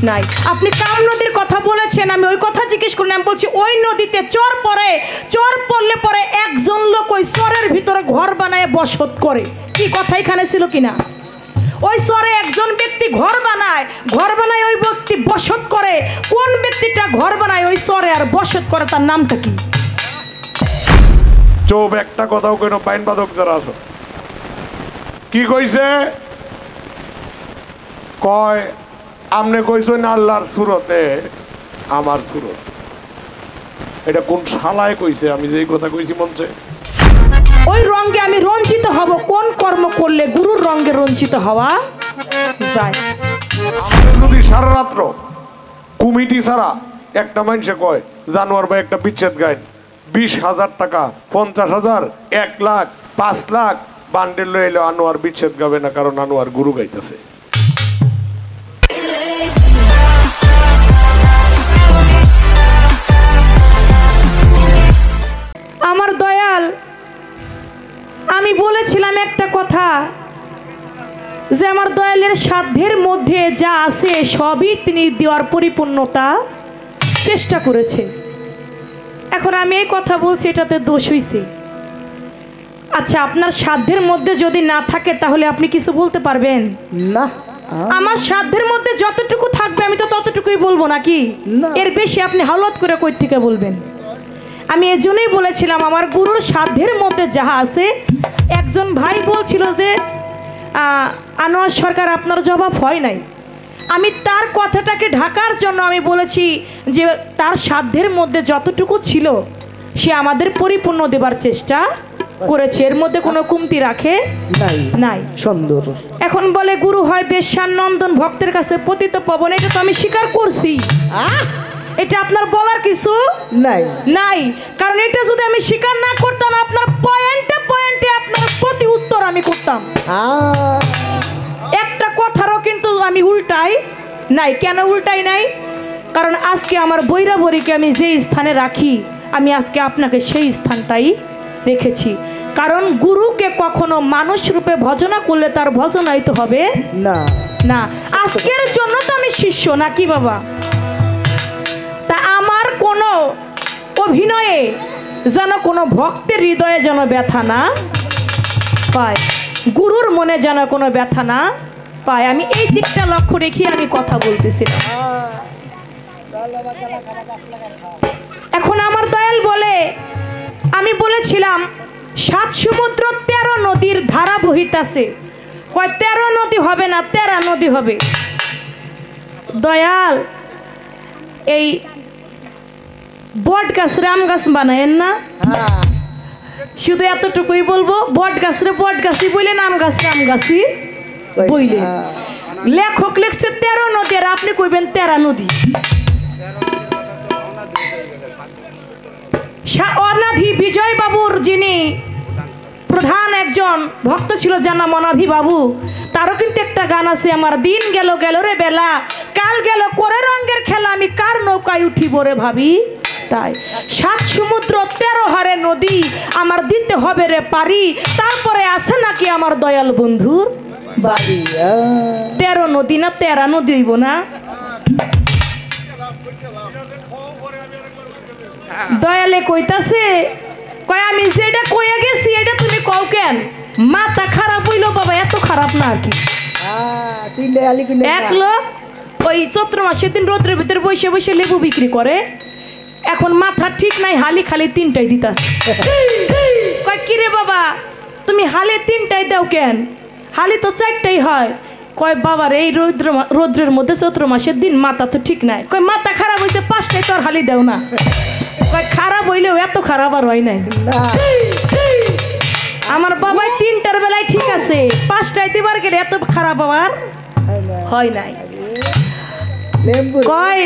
নাই। আপনি কাম নদীর কথা বলেছেন, আমি ওই কথা জিজ্ঞেস করলাম, আমি বলছি ওই নদীতে চর পড়ে, চর পড়লে পরে একজন লোক ওই চরের ভিতরে ঘর বানায় বসত করে, কি কথা এখানে ছিল কিনা? ওই চরে একজন ব্যক্তি ঘর বানায় ওই ব্যক্তি বসত করে। কোন ব্যক্তিটা ঘর বানায় ওই চরে আর বসত করে তার নামটা কি? চোপ একটা কথাও কেন পাইন বাদক যারা আছো কি কইছে? কয় আমনে কইছো না আল্লাহর সুরতে আমার সুরত। এটা কোন শালায় কইছে? আমি যেই কথা কইছি মনছে ওই রঙে আমি রঞ্জিত হব। কোন কর্ম করলে গুরুর রঙে রঞ্জিত হওয়া যায়? যদি সারা রাত্র কমিটি ছাড়া একটা মানুষে কয় জানোয়ার ভাই একটা বিচ্ছেদ গাইন, 20,000 টাকা, 50,000, 1 লাখ, 5 লাখ বান্ডেল লয়ে এলো, আনোয়ার বিচ্ছেদ গাবে না, কারণ আনোয়ার গুরু গাইতেছে। আমার দয়াল, আমি বলেছিলাম একটা কথা যে আমার দয়ালের সাধ্যের মধ্যে যা আছে সবই তিনি দেওয়ার পরিপূর্ণতা চেষ্টা করেছে। এখন আমি এই কথা বলছি, এটাতে দোষ হইছে। আচ্ছা, আপনার সাধ্যের মধ্যে যদি না থাকে তাহলে আপনি কিছু বলতে পারবেন না? আমার সাধ্যের মধ্যে যতটুকু থাকবে আমি তো ততটুকুই বলবো নাকি? এর বেশি আপনি হাওলাত করে কই থেকে বলবেন? আমি এজন্যই বলেছিলাম আমার গুরুর সাধ্যের মধ্যে যাহা আছে। একজন ভাই বলছিল যে আনোয়ার সরকার আপনার জবাব হয় নাই। আমি তার কথাটাকে ঢাকার জন্য আমি বলেছি যে তার সাধ্যের মধ্যে যতটুকু ছিল সে আমাদের পরিপূর্ণ দেবার চেষ্টা করেছে, এর মধ্যে কোনো কমতি রাখে নাই। সুন্দর। এখন বলে গুরু হয় বেশ্যার নন্দন, ভক্তের কাছে পতিত পবন। এটা তো আমি স্বীকার করছি, এটা আপনার বলার কিছু নাই। কারণ এটা যদি আমি স্বীকার না করতাম আপনার পয়েন্টে পয়েন্টে আপনার প্রতি উত্তর আমি করতাম। একটা কথারও কিন্তু আমি উল্টাই নাই। কেন উল্টাই নাই? কারণ আজকে আমার বৈরাবরীকে আমি যে স্থানে রাখি, আমি আজকে আপনাকে সেই স্থানটাই রেখেছি। কারণ গুরুকে কখনো মানুষ রূপে ভজনা করলে তার ভজনাইতে হবে না। আজকের জন্য তো আমি শিষ্য নাকি বাবা? তা আমার কোনো অভিনয়ে যেন কোনো ভক্তের হৃদয়ে যেন ব্যথা না পায়, গুরুর মনে যেন কোনো ব্যথা না পায়, আমি এই দিকটা লক্ষ্য রেখে আমি কথা বলতেছিলাম। এখন আমার দয়াল বলে, আমি বলেছিলাম 7 সমুদ্র 13 নদীর ধারা বহিতাছে। কয় 13 নদী হবে না, 13 নদী হবে। দয়াল, এই বট গাছ আম গাছ বানায়েন না? শুধু এতটুকুই বলবো, বট গাছরে বট গাছই বললেন, আম গাছরে আম গাছই বললেন। লেখক লিখছে 13 নদী, আর আপনি কইবেন 13 নদী। অনাধি বিজয় বাবুর যিনি প্রধান একজন ভক্ত ছিল যার নাম অনাধি বাবু, তারও কিন্তু একটা গান আছে, আমার দিন গেল গেল রে বেলা, কাল গেল করে রঙের খেলা, আমি কার নৌকায় উঠিব রে ভাবি তাই। 7 সমুদ্র 13 হারে নদী আমার দিতে হবে রে পারি, তারপরে আছে নাকি আমার দয়াল বন্ধুর বাড়ি। 13 নদী না 13 নদী হইব না? দয়ালে কইতাছে, কয় আমি যেটা কইয়া গেছি এটা তুমি কও কেন? মাথা খারাপ হইলো বাবা, এত খারাপ না আর কি। এক লোক ওই চৈত্র মাসের দিন রোদ্রের ভিতরে বসে বসে লেবু বিক্রি করে, এখন মাথা ঠিক নাই, হালি খালি 3টাই দিতাছে। কয় কিরে বাবা তুমি হালি 3টাই দাও কেন? হালি তো 4টাই হয়। কয় বাবার এই রৌদ্রের মধ্যে চৈত্র মাসের দিন মাথা তো ঠিক নাই। কয় মাথা খারাপ হয়েছে 5টাই তো আর হালি দেও না। কয় খারাপ হইলেও এত খারাপ আর হয় নাই। আমার বাবা 3টার বেলায় ঠিক আছে, 5টায় দিবার গেলে এত খারাপ আবার হয় নাই। কয়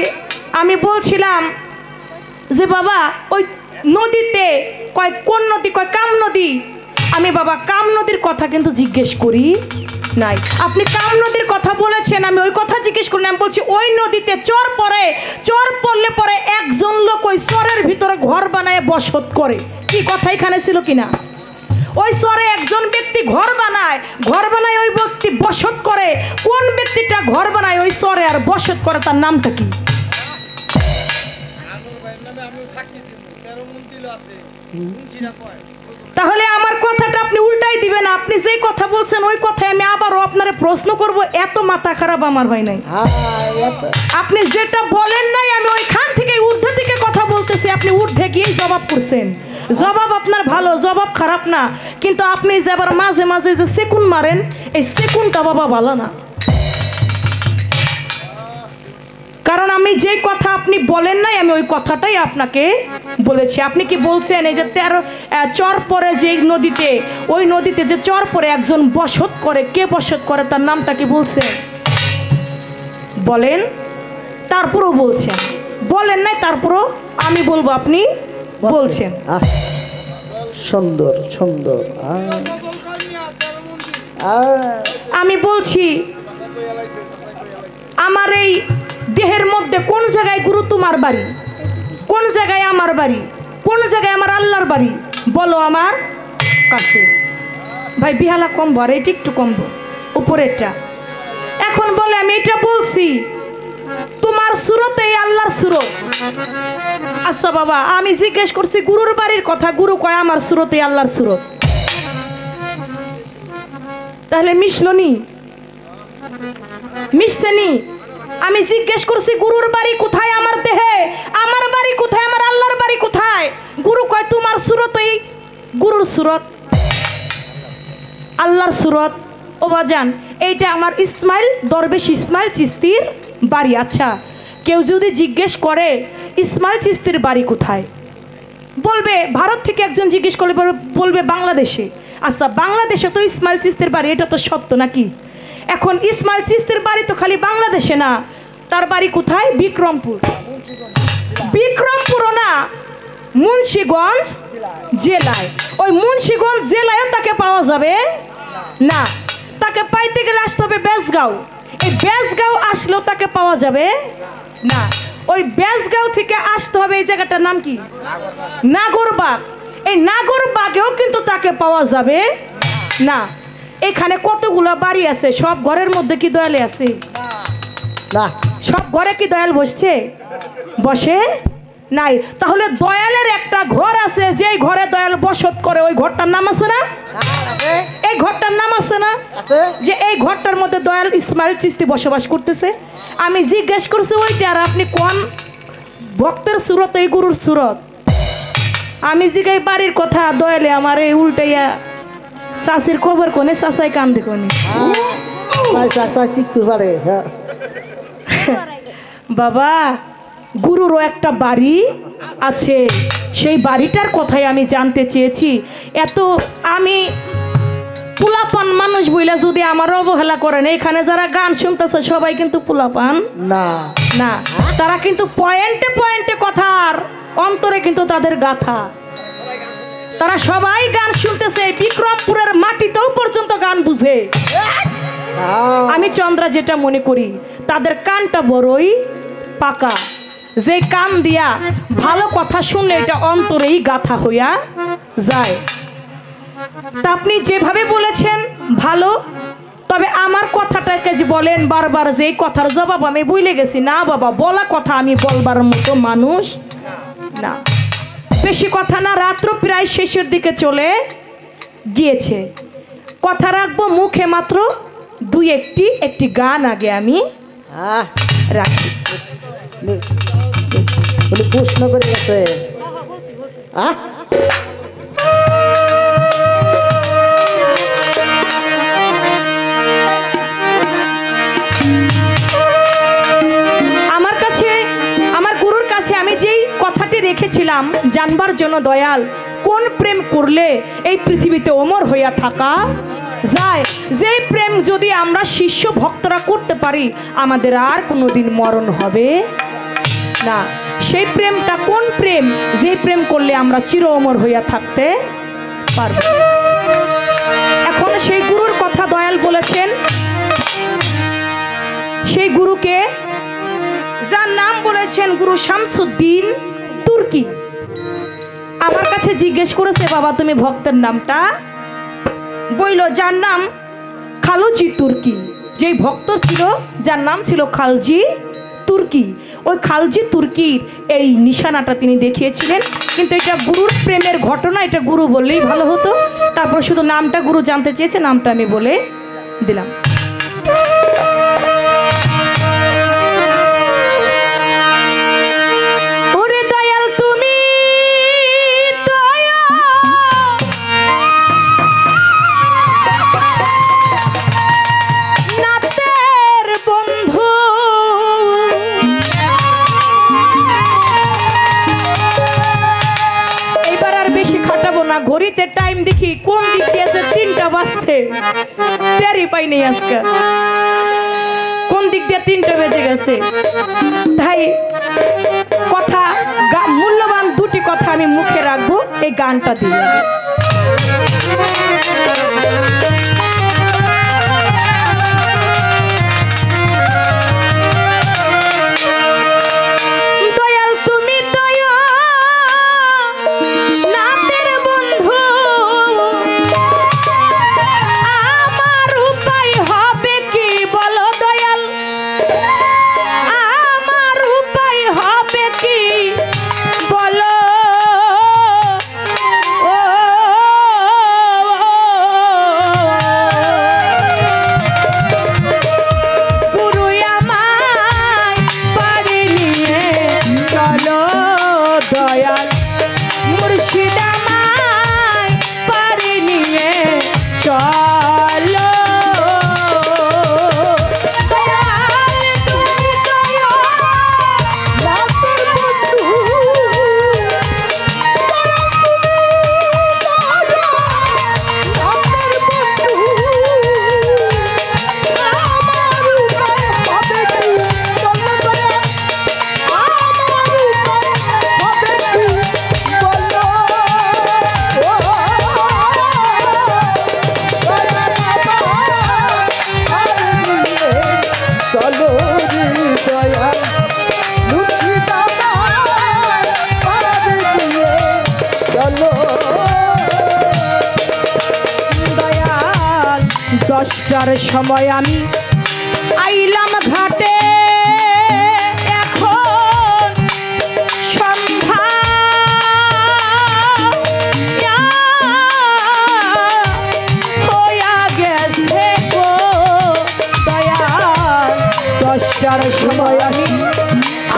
আমি বলছিলাম যে বাবা ওই নদীতে, কয় কোন নদী? কয় কাম নদী। আমি বাবা কাম নদীর কথা কিন্তু জিজ্ঞেস করি নাই। আপনি কাম নদীর কথা বলেছেন, আমি ওই কথা জিজ্ঞেস করি। আমি বলছি ওই নদীতে চর পড়ে, চর পড়লে পরে একজন লোক ওই চরের ভিতরে ঘর বানায় বসত করে, কি কথা এখানে ছিল কিনা? ওই চরে একজন ব্যক্তি ঘর বানায়, ওই ব্যক্তি বসত করে। কোন ব্যক্তিটা ঘর বানায় ওই চরে আর বসত করে, তার নামটা কি? তাহলে আমার কথাটা আপনি উল্টাই দিবেন। আপনি যেই কথা বলছেন ওই কথায় আমি আবারও আপনারে প্রশ্ন করব। এত মাথা খারাপ আমার হয় নাই। আপনি যেটা বলেন নাই আমি ওইখান থেকে ঊর্ধ্বে থেকে কথা বলতেছি, আপনি ঊর্ধ্বে গিয়েই জবাব করছেন। জবাব আপনার ভালো, জবাব খারাপ না, কিন্তু আপনি যে আবার মাঝে মাঝে যে সেকুন মারেন, এই সেকুনটা বাবা ভালো না। কারণ আমি যে কথা আপনি বলেন নাই আমি ওই কথাটাই আপনাকে বলেছি। আপনি কি বলছেন এই যে 13 চর পরে যে নদীতে, ওই নদীতে যে চর পরে একজন বসত করে, কে বসত করে তার নামটা কি বলছেন? বলেন। তারপরেও বলছেন, বলেন নাই তারপরেও আমি বলবো আপনি বলছেন। সুন্দর সুন্দর। আমি বলছি আমার এই দেহের মধ্যে কোন জায়গায় গুরু তোমার বাড়ি, কোন জায়গায় আমার বাড়ি, কোন জায়গায় আমার আল্লাহর বাড়ি বলো আমার কাছে। ভাই বিহালা কমবো আর এটা একটু কমবো উপরেরটা। এখন বলে আমি এটা বলছি তোমার সুরতে আল্লাহর সুরত। আচ্ছা বাবা আমি জিজ্ঞেস করছি গুরুর বাড়ির কথা, গুরু কয় আমার সুরতে আল্লাহর সুরত। তাহলে মিশলো নি? মিশছে নি? আমি জিজ্ঞেস করছি গুরুর বাড়ি কোথায় আমার দেহে, আমার বাড়ি কোথায়, আমার আল্লাহর বাড়ি কোথায়? গুরু কয় তোমার সুরতই গুরুর সুরত, আল্লাহর সুরত। ও বাজান এইটা আমার ইসমাইল দরবেশ ইসমাইল চিস্তির বাড়ি। আচ্ছা কেউ যদি জিজ্ঞেস করে ইসমাইল চিস্তির বাড়ি কোথায়, বলবে ভারত থেকে একজন জিজ্ঞেস করলে বলবে বাংলাদেশে। আচ্ছা বাংলাদেশে তো ইসমাইল চিস্তির বাড়ি, এটা তো সত্য নাকি? এখন ইসমাইল চিস্তির বাড়ি তো খালি বাংলাদেশে না, তার বাড়ি কোথায়? বিক্রমপুর। বিক্রমপুরও না, মুন্সিগঞ্জ জেলায়। ওই মুন্সিগঞ্জ জেলায়ও তাকে পাওয়া যাবে না, তাকে পাইতে গেলে আসতে হবে বেজগাঁও। এই বেজগাঁও আসলেও তাকে পাওয়া যাবে না। ওই বেজগাঁও থেকে আসতে হবে, এই জায়গাটার নাম কি? নাগরবাগ। এই নাগরবাগেও কিন্তু তাকে পাওয়া যাবে না। এখানে কতগুলো বাড়ি আছে, সব ঘরের মধ্যে কি দয়ালে আছে? না। সব ঘরে কি দয়াল বসছে? বসে নাই। তাহলে দয়ালের একটা ঘর আছে, যেই ঘরে দয়াল বসত করে, ওই ঘরটার নাম আছে না? এই ঘরটার নাম আছে না? যে এই ঘরটার মধ্যে দয়াল ইসমাইল চিস্তি বসবাস করতেছে। আমি জিজ্ঞেস করছি ওইটা, আর আপনি কোন ভক্তের সুরত এই গুরুর সুরত? আমি জিগাই বাড়ির কথা, দয়ালে আমার এই উল্টাইয়া চাষির খবর কোনে, চাষাই কান্দে কোনে। বাবা গুরুরও একটা বাড়ি আছে, সেই বাড়িটার কথাই আমি জানতে চেয়েছি। এত আমি পোলাপান মানুষ বইলা যদি আমার অবহেলা করেন, এখানে যারা গান শুনতেছে সবাই কিন্তু পোলাপান না, না, তারা কিন্তু পয়েন্টে পয়েন্টে কথার অন্তরে কিন্তু তাদের গাথা। তারা সবাই গান শুনতেছে, বিক্রমপুরের মাটিতেও পর্যন্ত গান বুঝে। আমি চন্দ্রা যেটা মনে করি তাদের কানটা বড়ই পাকা, যে কান দিয়া ভালো কথা শুনলে এটা অন্তরেই গাথা হইয়া যায়। তা আপনি যেভাবে বলেছেন ভালো, তবে আমার কথাটাকে যে বলেন বারবার, যে কথার জবাব আমি ভুলে গেছি। না বাবা, বলা কথা আমি বলবার মতো মানুষ না। বেশি কথা না, রাত্র প্রায় শেষের দিকে চলে গিয়েছে। কথা রাখবো মুখে মাত্র দুই একটি গান আগে আমি রাখি। প্রশ্ন করে গেছে। আমার কাছে, আমার গুরুর কাছে আমি যেই কথাটি রেখেছিলাম জানবার জন্য, দয়াল কোন প্রেম করলে এই পৃথিবীতে অমর হইয়া থাকা যায়, যে প্রেম যদি আমরা শিষ্য ভক্তরা করতে পারি আমাদের আর কোনোদিন মরণ হবে না। সেই প্রেমটা কোন প্রেম? যে প্রেম করলে আমরা চির অমর হইয়া থাকতে পারব। এখন সেই গুরুর কথা দয়াল বলেছেন, সেই গুরুকে যার নাম বলেছেন গুরু শামসুদ্দিন তুর্কি। আমার কাছে জিজ্ঞেস করেছে, বাবা তুমি ভক্তের নামটা বইল যার নাম খালজি তুর্কি, যেই ভক্ত ছিল যার নাম ছিল খালজি তুর্কি, ওই খালজি তুর্কির এই নিশানাটা তিনি দেখিয়েছিলেন। কিন্তু এটা গুরুর প্রেমের ঘটনা, এটা গুরু বললেই ভালো হতো। তারপর শুধু নামটা গুরু জানতে চেয়েছে, নামটা আমি বলে দিলাম। ওরে দয়াল তুমি দয়া, নাতের বন্ধু, এইবার আর বেশি খাটাবো না। ঘড়িতে টাইম দেখি কোন দিক দিয়ে যে 3টা বাজছে, টেরই পাই নেই আজকে কোন দিক দিয়ে 3টা বেজে গেছে। তাই কথা মূল্যবান 2টি কথা আমি মুখে রাখবো, এই গানটা দিয়ে। দয়াল তুমি দয়া, নাতের বন্ধু, আমার উপায় হবে কি বলো দয়াল, আমার উপায় হবে কি বলো। ও গুরু আমায় পারে নিয়ে চলো দয়াল, মুর্শিদ আমায় পারে নিয়ে চলো। দয়াল তুমি দয়া, নাতের বন্ধু, দয়াল তুমি দয়া, নাতের বন্ধু, আমার উপায় হবে কি বলো দয়াল, আমার উপায় হবে কি বলো। চলো রে দয়াল, মুর্শিদ আমায় পারে নিয়ে চলো। দয়াল 10টার সময় আমি আইলাম ঘাটে, এখন সন্ধ্যা হইয়া গেছে গো। দয়াল 10টার সময় আমি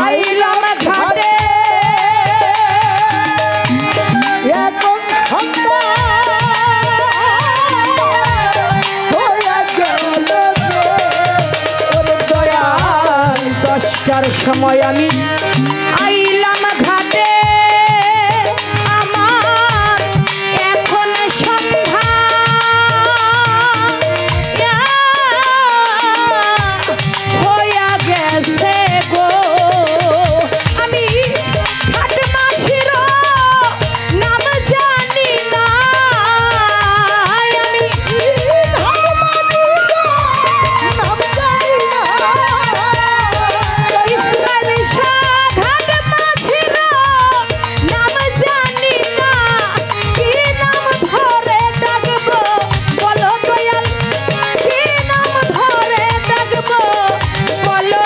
আইলাম ঘাটে, এখন সন্ধ্যা হইয়া গেল রে। ওরে দয়াল 10টার সময় আমি আইলাম ঘাটে, আমার এখন সন্ধ্যা হইয়া গেছে গো। আমি ঘাট মাঝির নাম জানি না, আমি নাম জানি না, ইসমাইল শাহ ঘাট মাঝির নাম জানি না, কি নাম ধরে ডাকবো বলো দয়াল, কি নাম ধরে ডাকবো বলো।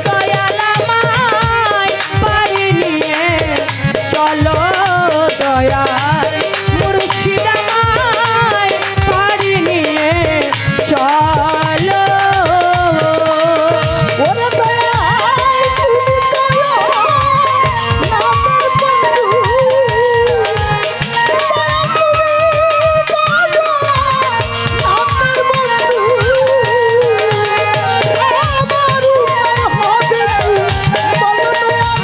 দয়াল আমায় পারে নিয়ে চলো দয়াল, মুর্শিদ আমায় পারে নিয়ে চলো। ওরে দয়াল তুমি দয়া, নামের বন্ধু, দয়াল তুমি দয়া, নামের বন্ধু, আমার উপায় হবে কি বলো দয়াল,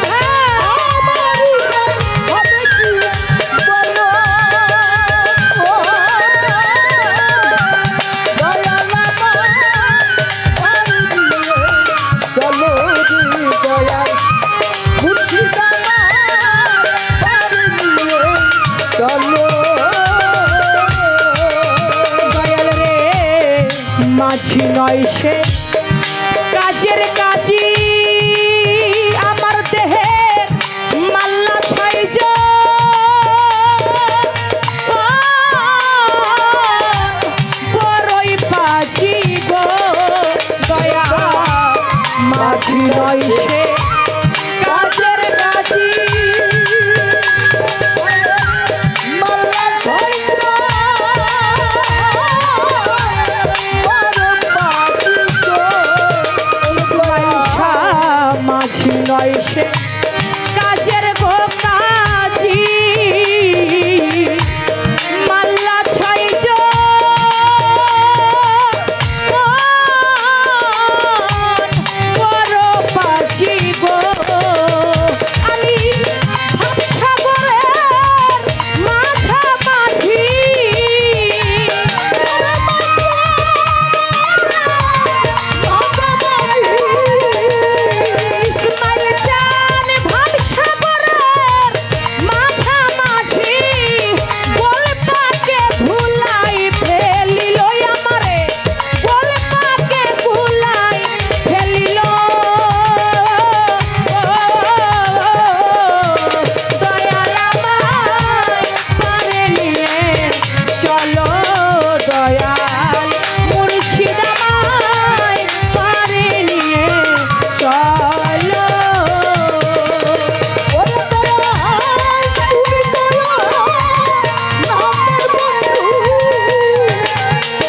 আমার উপায় হবে কি বলো। দয়াল আমায় চলো রে দয়াল, মুর্শিদ আমায় পারে নিয়ে চলো। দয়াল রে মাঝি নয় সে কাজের কাজী, আমার দেহে মাল্লা 6 জন নয় সে কাজের কাজী মাল্লা ছয়টা পয়সা মাঝি নয় সে কাজের গো কাজী মাল্লা ছয়জ বড় পাছি গো আমি ভাবসাগরের মাঝামাঝি ইসমাইল চান ভাবসাগরের মাঝামাঝি বল পাকে ভুলাই ফেলিল আমারে বল পাকে ভুলাই ফেলিল দয়াল আমায় পারে নিয়ে চলো দয়াল মুর্শিদ আমায় পারে নিয়ে চলো ওরে দয়াল তুমি করো নামের বন্ধু দয়াল তুমি করো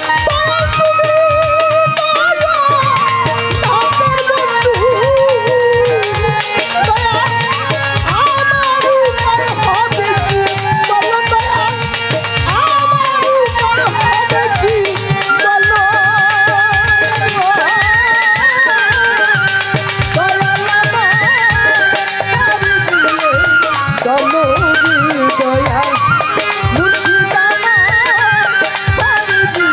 নামের বন্ধু দয়াল আমার উপর হবে কি বলো দয়াল আমার উপর হবে কি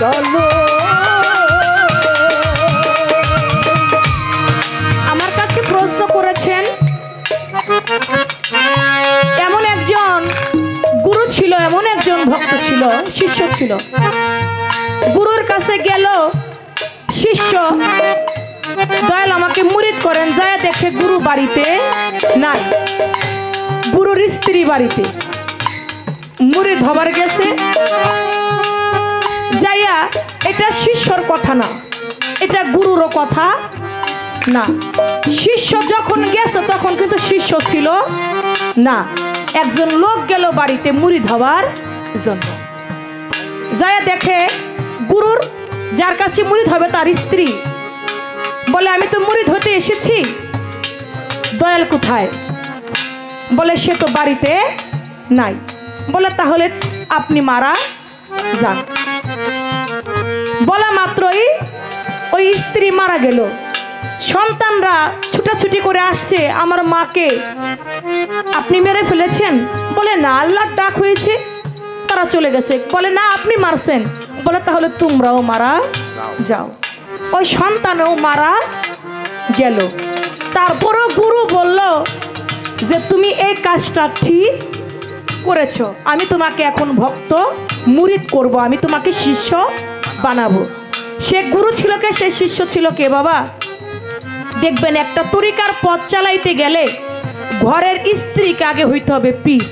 বলো আমার কাছে প্রশ্ন করেছেন এমন একজন গুরু ছিল এমন একজন ভক্ত ছিল শিষ্য ছিল গুরুর কাছে গেল শিষ্য দয়াল আমাকে মুরিদ করেন যায় দেখে গুরু বাড়িতে নাই গুরুর স্ত্রী বাড়িতে মুরিদ হবার গেছে যাইয়া এটা শিষ্যর কথা না এটা গুরুরও কথা না শিষ্য যখন গেছে তখন কিন্তু শিষ্য ছিল না একজন লোক গেল বাড়িতে মুরিদ হওয়ার জন্য যায় দেখে গুরুর যার কাছে মুরিদ হবে তার স্ত্রী বলে আমি তো মুরিদ হতে এসেছি দয়াল কোথায় বলে সে তো বাড়িতে নাই বলে তাহলে আপনি মারা যান বলা মাত্রই ওই স্ত্রী মারা গেল সন্তানরা ছুটাছুটি করে আসছে আমার মাকে আপনি মেরে ফেলেছেন বলে না আল্লাহর ডাক হয়েছে তারা চলে গেছে বলে না আপনি মারছেন বলে তাহলে তোমরাও মারা যাও ওই সন্তানও মারা গেল তারপরও গুরু বলল যে তুমি এই কাজটা ঠিক করেছো আমি তোমাকে এখন ভক্ত মুরিদ করব আমি তোমাকে শিষ্য বানাবো সে গুরু ছিল কে সে শিষ্য ছিল কে বাবা দেখবেন একটা তরিকার পথ চালাইতে গেলে ঘরের স্ত্রীকে আগে হইতে হবে পীর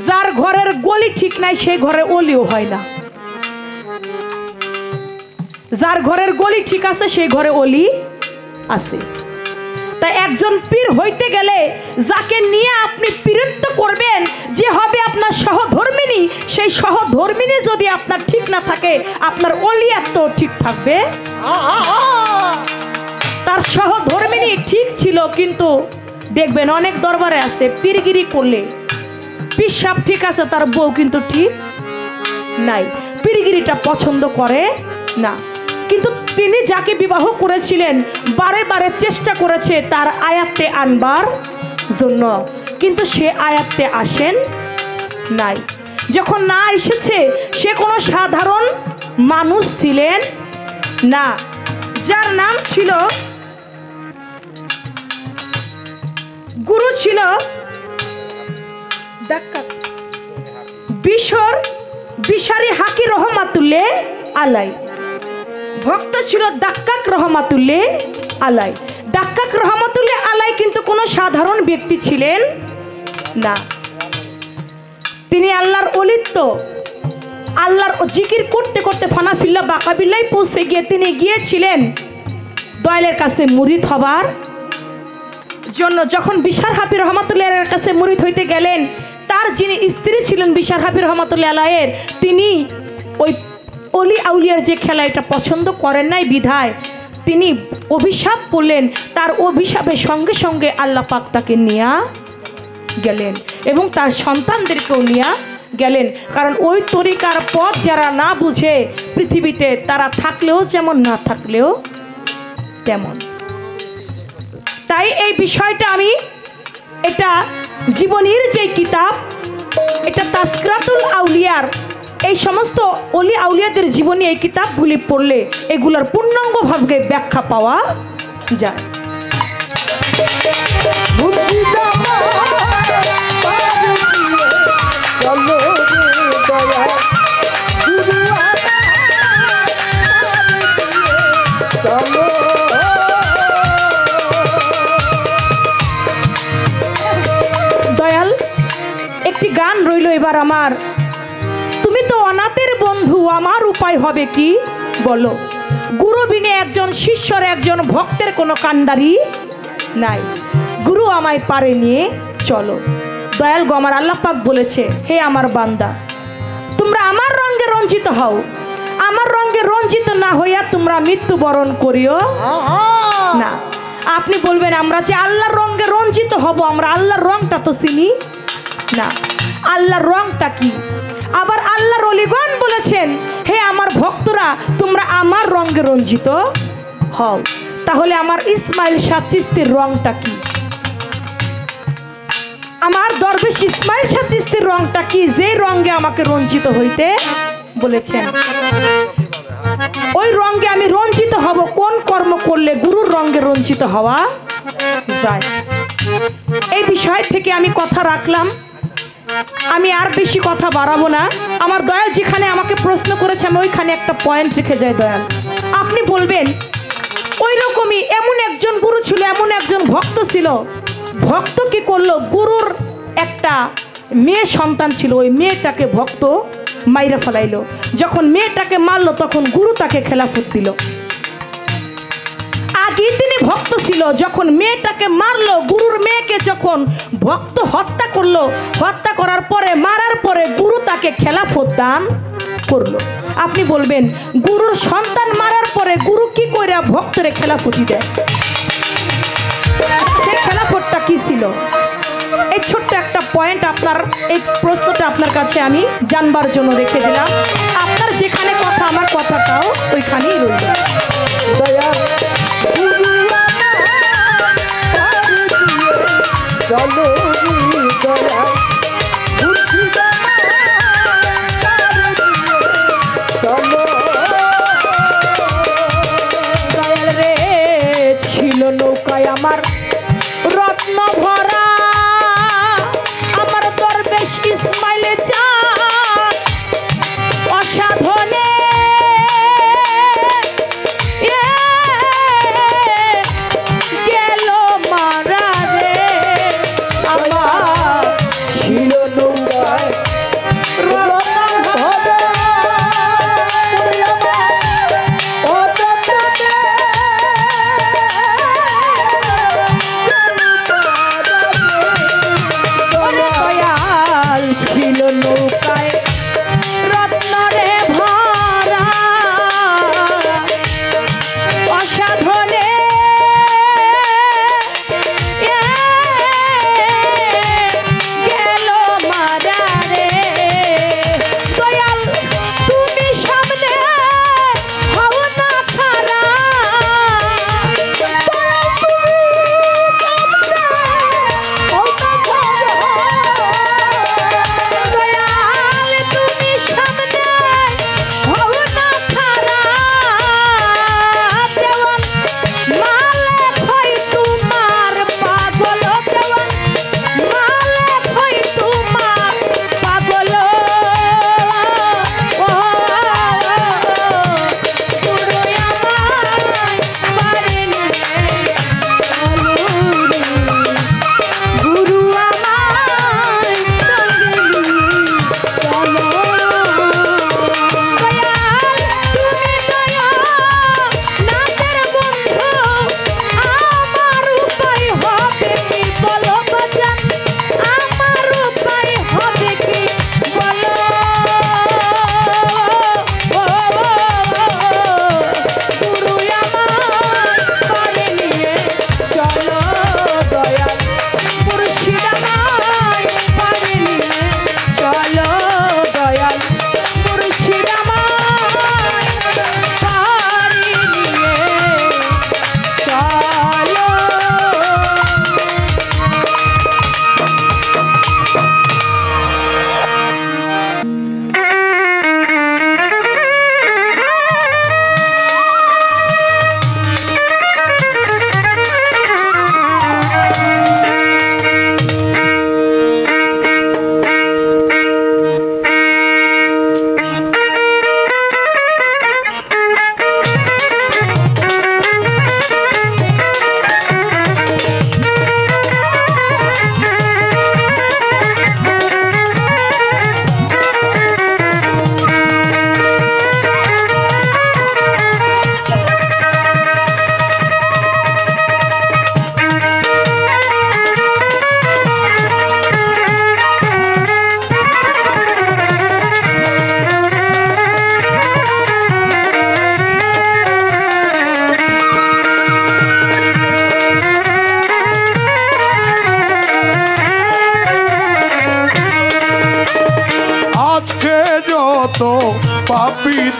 যার ঘরের গলি ঠিক নাই সেই ঘরে ওলিও হয় না যার ঘরের গলি ঠিক আছে সেই ঘরে অলি আছে তাই একজন পীর হইতে গেলে যাকে নিয়ে আপনি পীরত্ব করবেন যে হবে আপনার সহধর্মিনী সেই সহধর্মিনী যদি আপনার ঠিক না থাকে আপনার অলিয়াত্ব ঠিক থাকবে তার সহধর্মিনী ঠিক ছিল কিন্তু দেখবেন অনেক দরবারে আছে পীরগিরি করলে পীর সাহেব ঠিক আছে তার বউ কিন্তু ঠিক নাই পীরগিরিটা পছন্দ করে না কিন্তু তিনি যাকে বিবাহ করেছিলেন বারে বারে চেষ্টা করেছে তার আয়াতে আনবার জন্য কিন্তু সে আয়াতে আসেন নাই যখন না এসেছে সে কোনো সাধারণ মানুষ ছিলেন না যার নাম ছিল গুরু ছিল বিশারি হাকি রহমাতুল্লাহ আলাই ভক্ত ছিল দাক্কাক রহমাতুল্লাহ আলাই দাক্কাক রহমাতুল্লাহ আলাই কিন্তু কোনো সাধারণ ব্যক্তি ছিলেন না তিনি আল্লাহর অলিত্ব আল্লাহর জিকির করতে করতে ফানাফিল্লা বাকাবিল্লায় পৌঁছে গিয়ে তিনি গিয়েছিলেন দয়ালের কাছে মুরিদ হবার জন্য যখন বিশার হাফি রহমাতুল্লাহের কাছে মুরিদ হইতে গেলেন, তার যিনি স্ত্রী ছিলেন বিশার হাফি রহমাতুল্লাহ আলাইয়ের, তিনি ওই অলি আউলিয়ার যে খেলা এটা পছন্দ করেন নাই বিধায় তিনি অভিশাপ করলেন। তার অভিশাপের সঙ্গে সঙ্গে আল্লাহ পাক তাকে নিয়ে গেলেন এবং তার সন্তানদেরকেও নিয়ে গেলেন। কারণ ওই তরিকার পথ যারা না বুঝে পৃথিবীতে, তারা থাকলেও যেমন না থাকলেও তেমন। তাই এই বিষয়টা আমি, এটা জীবনীর যে কিতাব, এটা তাসকিরাতুল আউলিয়ার, এই সমস্ত অলি আউলিয়াদের জীবনী এই কিতাবগুলি পড়লে এগুলোর পূর্ণাঙ্গভাবে ব্যাখ্যা পাওয়া যায়। দয়াল, একটি গান রইল এবার আমার। তুমি তো অনাথের বন্ধু, আমার উপায় হবে কি বলো? গুরু বিনে একজন শিষ্যর, একজন ভক্তের কোনো কান্ডারি নাই, গুরু আমায় পারে নিয়ে চলো। দয়াল গো, আমার আল্লাহ পাক বলেছে, হে আমার বান্দা, তোমরা আমার রঙে রঞ্জিত হও, আমার রঙে রঞ্জিত না হইয়া তোমরা মৃত্যুবরণ করিও না। আপনি বলবেন আমরা যে আল্লাহর রঙে রঞ্জিত হব, আমরা আল্লাহর রংটা তো চিনি না, আল্লাহর রংটা কি? আবার আল্লাহর ওলিগণ বলেছেন, হে আমার ভক্তরা, তোমরা আমার রঙে রঞ্জিত হও। তাহলে আমার ইসমাইল শাহ চিশতির রংটা কি? আমার দরবেশ ইসমাইল শাহ চিশতির রংটা কি, যে রঙে আমাকে রঞ্জিত হইতে বলেছেন? ওই রঙে আমি রঞ্জিত হব কোন কর্ম করলে গুরুর রঙে রঞ্জিত হওয়া যায়। এই বিষয় থেকে আমি কথা রাখলাম, আমি আর বেশি কথা বাড়াবো না। আমার দয়াল যেখানে আমাকে প্রশ্ন করেছে আমি ওইখানে একটা পয়েন্ট রেখে যাই। দয়াল, আপনি বলবেন ওই রকমই এমন একজন গুরু ছিল, এমন একজন ভক্ত ছিল। ভক্ত কি করলো? গুরুর একটা মেয়ে সন্তান ছিল, ওই মেয়েটাকে ভক্ত মাইরা ফেলাইলো। যখন মেয়েটাকে মারলো তখন গুরু তাকে খেলাফত দিল। আগে তিনি ভক্ত ছিল, যখন মেয়েটাকে মারলো, গুরুর মেয়েকে যখন ভক্ত হত্যা করলো, হত্যা করার পরে, মারার পরে গুরু তাকে খেলাফত দান করলো। আপনি বলবেন গুরুর সন্তান মারার পরে গুরু কি করে ভক্তরে খেলাফতি দেয়? সে খেলাফতটা কি ছিল? এই ছোট্ট একটা পয়েন্ট, আপনার এই প্রশ্নটা আপনার কাছে আমি জানবার জন্য রেখে দিলাম। আপনার যেখানে কথা, আমার কথাটাও ওইখানেই রইল। দয়াল রে, ছিল নৌকায় আমার রত্ন ভরা, আমার দরবেশ ইসমাইলে চাঁদ অসাধনে গেল মারা রে। আমার ছিল নৌকায় রত্ন ভরা,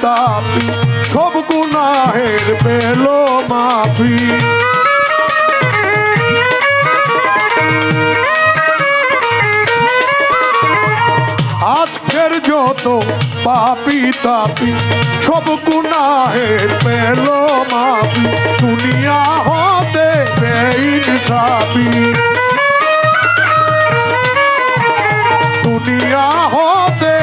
তাপি সব গুনাহের পেল মাফি আজকের যত পাপি তাপি সব গুনাহের পেল মাফি দুনিয়া হতে বেইনসাফি দুনিয়া হতে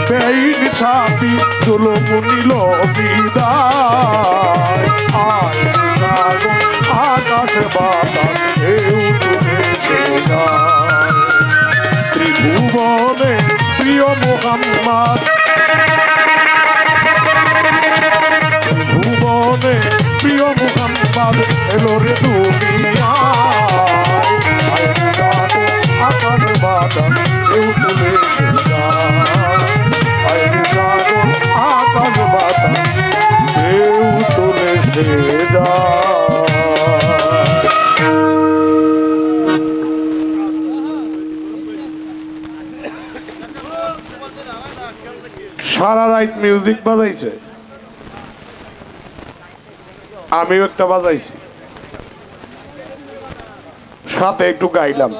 বেইনসাফি জুলুম নিল বিদায় আয় সাগর আকাশ বাতাস ঢেউ তুলেছে যায় ত্রিভুবনে প্রিয় মোহাম্মদ ভুবনে প্রিয় মোহাম্মদ এলো রে দুনিয়ায় আকাশ বাতাস ঢেউ তুলেছে যায় আকাশ বাতাস ঢেউ তুলেছে যায় সারা রাত মিউজিক বাজাইছে আমিও একটা বাজাইছি সাথে একটু গাইলাম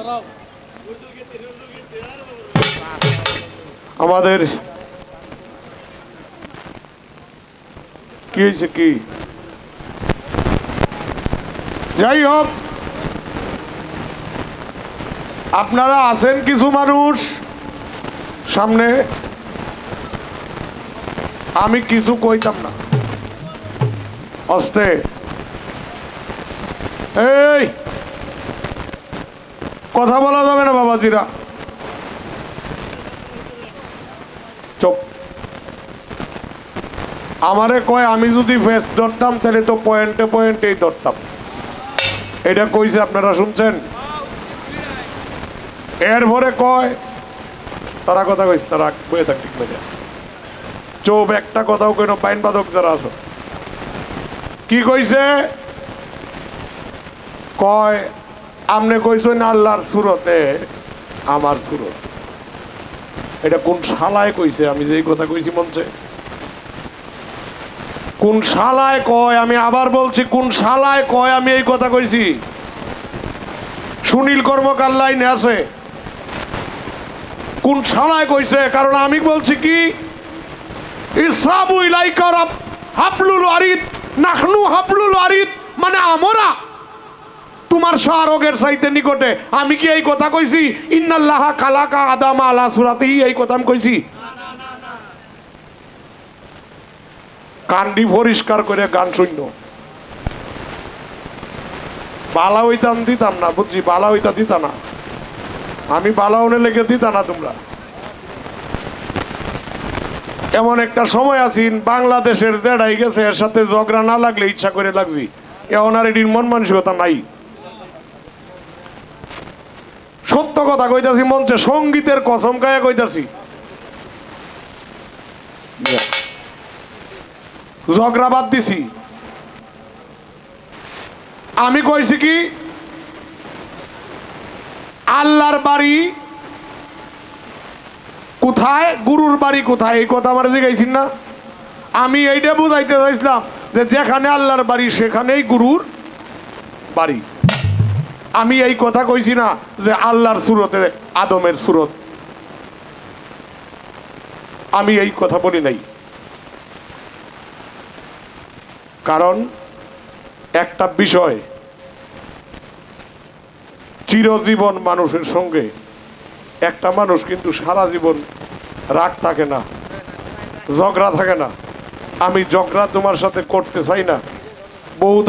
আমাদের কি হয়েছে কি যাই হোক আপনারা আছেন কিছু মানুষ সামনে আমি কিছু কইতাম না অস্তে এই কথা বলা যাবে না বাবাজিরা চুপ আমারে কয় আমি যদি ফেস ধরতাম তাহলে তো পয়েন্টে পয়েন্টেই ধরতাম এটা কইছে আপনারা শুনছেন এরপরে কয় তারা কথা কইছে তারা বয়ে থাক ঠিক মজা চোপ একটা কথাও কেন বাইন বাদক যারা আছো কি কইছে কয় আমনে কইছেন আল্লাহর সুরতে আমার সুরত এটা কোন শালায় কইছে আমি যেই কথা কইছি মনছে কোন শালায় কয় আমি আবার বলছি কোন শালায় কয় আমি এই কথা কইছি সুনীল কর্মকার লাইনে আছে কোন শালায় কইছে কারণ আমি বলছি কি ইসরাবু ইলাইকা হাবলুল ওয়ারিদ নাহনু হাবলুল ওয়ারিদ মানে আমরা তোমার শাহরগের চাইতে নিকটে আমি কি এই কথা কইছি ইন্নাল্লাহা খালাকা আদাম আলা সুরাতিহি এই কথা আমি কইছি কান্ডি পরিষ্কার করে গান শূন্য বালা হইতাম দিতাম না বুঝছি বালা হইতা দিতা না আমি বালা হনে লেগে দিতা না তোমরা এমন একটা সময় আছিন বাংলাদেশের জেডাই গেছে এর সাথে ঝগড়া না লাগলে ইচ্ছা করে লাগছি এখন আর এটির মন মানসিকতা নাই সত্য কথা কইতাছি মঞ্চে সঙ্গীতের কসম গায়ে কইতাছি ঝগড়া বাদ দিছি আমি কইছি কি আল্লাহর বাড়ি কোথায় গুরুর বাড়ি কোথায় এই কথা আমার জিজ্ঞাসা না আমি এইটা বুঝাইতে চাইছিলাম যে যেখানে আল্লাহর বাড়ি সেখানেই গুরুর বাড়ি আমি এই কথা কইছি না যে আল্লাহর সুরতে আদমের সুরত আমি এই কথা বলি নাই কারণ একটা বিষয় চিরজীবন মানুষের সঙ্গে একটা মানুষ কিন্তু সারা জীবন রাগ থাকে না ঝগড়া থাকে না আমি ঝগড়া তোমার সাথে করতে চাই না বহুত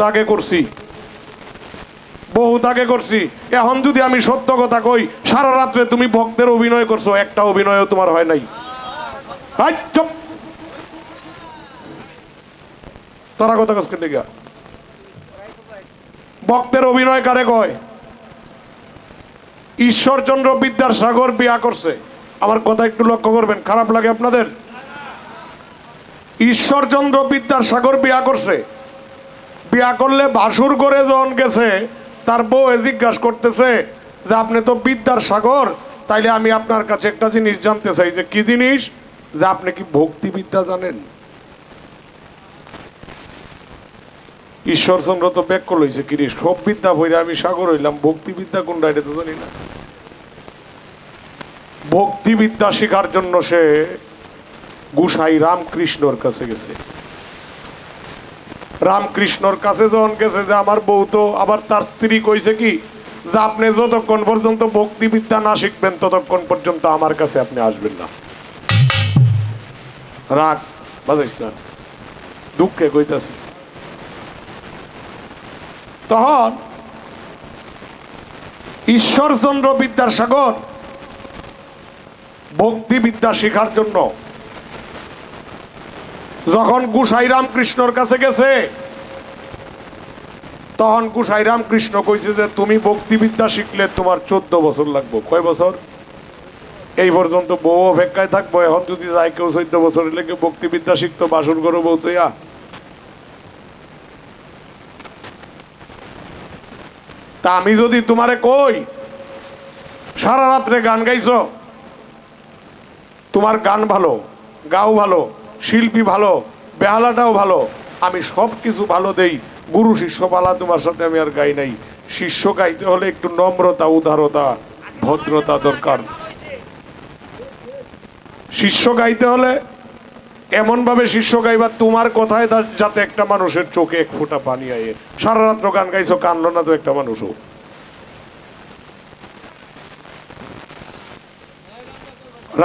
আগে করছি এখন যদি আমি সত্য কথা কই সারা রাত্রে তুমি ভক্তের অভিনয় করছো একটা অভিনয়ও তোমার হয় নাই চুপ তোরা কথা কষ্ট দিগা ভক্তের অভিনয় কারে কয় ঈশ্বরচন্দ্র বিদ্যাসাগর বিয়া করছে আমার কথা একটু লক্ষ্য করবেন খারাপ লাগে আপনাদের ঈশ্বরচন্দ্র বিদ্যাসাগর বিয়া করছে বিয়া করলে ভাসুর করে যখন গেছে তার বউ জিজ্ঞাসা করতেছে যে আপনি তো বিদ্যাসাগর তাইলে আমি আপনার কাছে একটা জিনিস জানতে চাই যে কি জিনিস যে আপনি কি ভক্তিবিদ্যা জানেন ঈশ্বরচন্দ্র তো ব্যাক লইছে কিরে সব বিদ্যা বইরে আমি সাগর হইলাম ভক্তিবিদ্যা কোনটা এটা তো জানি না। ভক্তিবিদ্যা শেখার জন্য সে গোসাই রামকৃষ্ণর কাছে গেছে। রামকৃষ্ণর কাছে যখন গেছে যে আমার বউ তো আবার তার স্ত্রী কইছে কি যে আপনি যতক্ষণ পর্যন্ত ভক্তিবিদ্যা না শিখবেন ততক্ষণ পর্যন্ত আমার কাছে আপনি আসবেন না। রাগ বাজাইস না, দুঃখে কইতাছি। তখন ঈশ্বরচন্দ্র বিদ্যাসাগর ভক্তিবিদ্যা শেখার জন্য যখন গোসাই রামকৃষ্ণর কাছে গেছে তখন গোসাই রামকৃষ্ণ কইছে যে তুমি ভক্তিবিদ্যা শিখলে তোমার 14 বছর লাগবে। কয় বছর? এই পর্যন্ত বউ অপেক্ষায় থাকবো। এখন যদি যাই কেউ 14 বছরের লেগে ভক্তিবিদ্যা শিখতো বাসন করো বউ তো ইয়া। তা আমি যদি তোমারে কই সারা রাত্রে গান গাইছো, তোমার গান ভালো, গাও ভালো, শিল্পী ভালো, বেহালাটাও ভালো, আমি সব কিছু ভালো দেই, গুরু শিষ্য পালা তোমার সাথে আমি আর গাই নাই। শিষ্য গাইতে হলে একটু নম্রতা, উদারতা, ভদ্রতা দরকার। শিষ্য গাইতে হলে এমন ভাবে শিষ্য গাইবা তোমার কথায় যাতে একটা মানুষের চোখে এক ফোঁটা পানি আয়ে। সারা রাত্র গান গাইছো, কানলো না তো একটা মানুষও।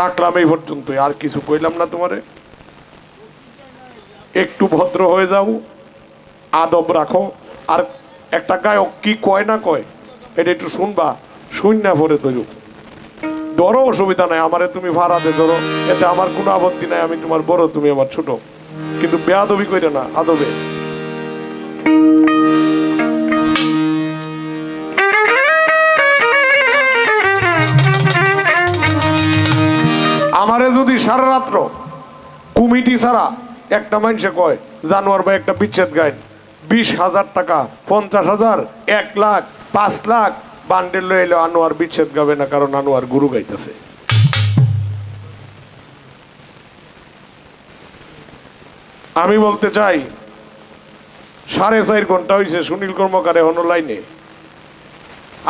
রাখলাম এই পর্যন্ত, আর কিছু কইলাম না তোমারে। একটু ভদ্র হয়ে যাও, আদব রাখো। আর একটা গায়ক কি কয় না কয় এটা একটু শুনবা, শুন না পরে ধরো ধরো, অসুবিধা নাই। আমারে তুমি ভাড়াতে ধরো, এতে আমার কোনো আপত্তি নাই। আমি তোমার বড়, তুমি আমার ছোট, কিন্তু বেয়াদবি কইরে না, আদবে। আমারে যদি সারা রাত্র কমিটি ছাড়া একটা মানুষে কয় জানোয়ার ভাই একটা বিচ্ছেদ গাইন, 20,000 টাকা, 50,000, 1 লাখ, 5 লাখ বান্ডেল লয়ে এলো, আনোয়ার বিচ্ছেদ গাবে না, কারণ আনোয়ার গুরু গাইতেছে। আমি বলতে চাই 4.5 ঘন্টা হয়েছে সুনীল কর্মকার এখনো লাইনে।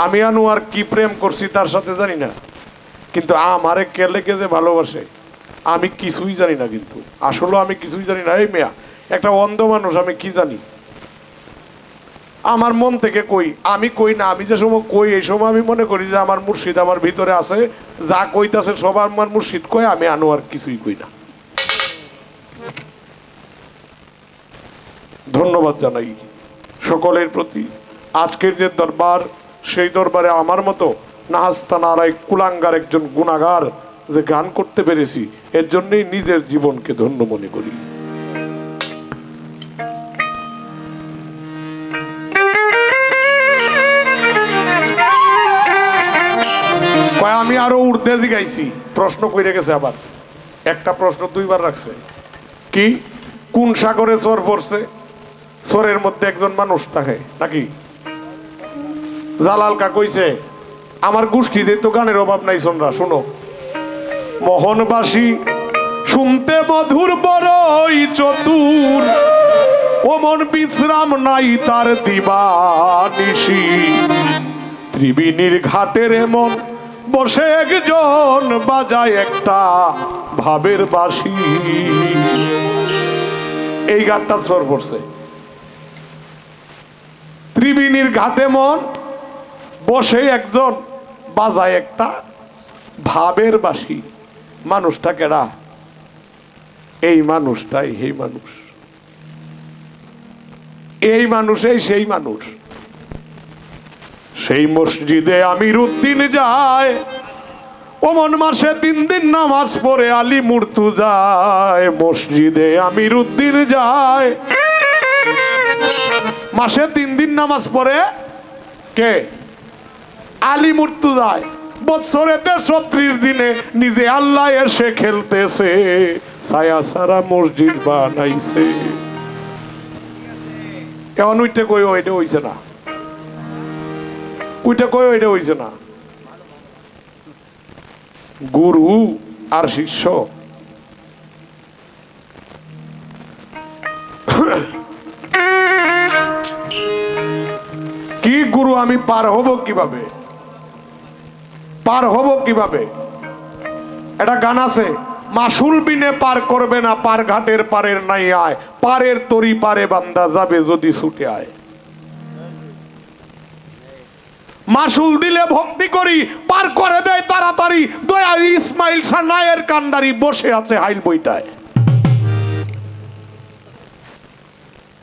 আমি আনোয়ার কি প্রেম করছি তার সাথে জানি না, কিন্তু আমারে কেলে কে যে ভালোবাসে আমি কিছুই জানি না। কিন্তু আসলে আমি কিছুই জানি না। এই মেয়া একটা অন্ধ মানুষ, আমি কি জানি? আমার মন থেকে কই, আমি কই না। আমি যে সময় কই এই সময় আমি মনে করি যে আমার মুর্শিদ আমার ভিতরে আছে, যা কইতাছে সব আমার মুর্শিদ কয়, আমি আনোয়ার কিছুই কই না। ধন্যবাদ জানাই সকলের প্রতি। আজকের যে দরবার, সেই দরবারে আমার মতো নাহাস্তানারায় কুলাঙ্গার একজন গুণাগার যে গান করতে পেরেছি, এর জন্যই নিজের জীবনকে ধন্য মনে করি। আমি আরো উর্দে গাইছি, প্রশ্ন কইরে গেছে, আবার একটা প্রশ্ন 2 বার রাখছে। কি কোন সাগরে চর পড়ছে? চরের মধ্যে একজন মানুষ থাকে নাকি? জালাল কা কইছে আমার গোষ্ঠীতে তো গানের অভাব নাই, সোনরা শুনো। মোহনবাসী শুনতে মধুর বড়ই চতুর, ও মন বিশ্রাম নাই তার দিবানিশি। ত্রিবেণীর ঘাটের এমন বসে একজন বাজায় একটা ভাবের বাঁশি। এই গানটা স্বর পড়ছে। ত্রিবেণীর ঘাটে মন বসে একজন বাজায় একটা ভাবের বাঁশি। মানুষটা কেডা? এই মানুষটাই এই মানুষ, এই মানুষই সেই মানুষ। সেই মসজিদে আমির উদ্দিন যায়, ওমন মাসে 3 দিন নামাজ পড়ে আলী মুর্তুজায়। মসজিদে আমির উদ্দিন যায়, মাসে 3 দিন নামাজ পড়ে কে? আলী মুর্তুজায়। বছরে 33 দিনে নিজে আল্লাহ এসে খেলতেছে, ছায়া সারা মসজিদ বানাইছে। এখন ওইটা কই ওইটা হইছে না, ওইটা কই ওইটা হইছে না। গুরু আর শিষ্য গুরু আমি পার হব কিভাবে? পার হব কিভাবে? এটা গান আছে, মাসুল বিনে পার করবে না, পার ঘাটের পারের নাই আয়, পারের তরি পারে বান্দা যাবে যদি ছুটে আয়। মাসুল দিলে ভক্তি করি, পার করে দেয় তাড়াতাড়ি, দয়া ইসমাইল শাহ নায়ের কান্ডারি বসে আছে হাইল বইটায়।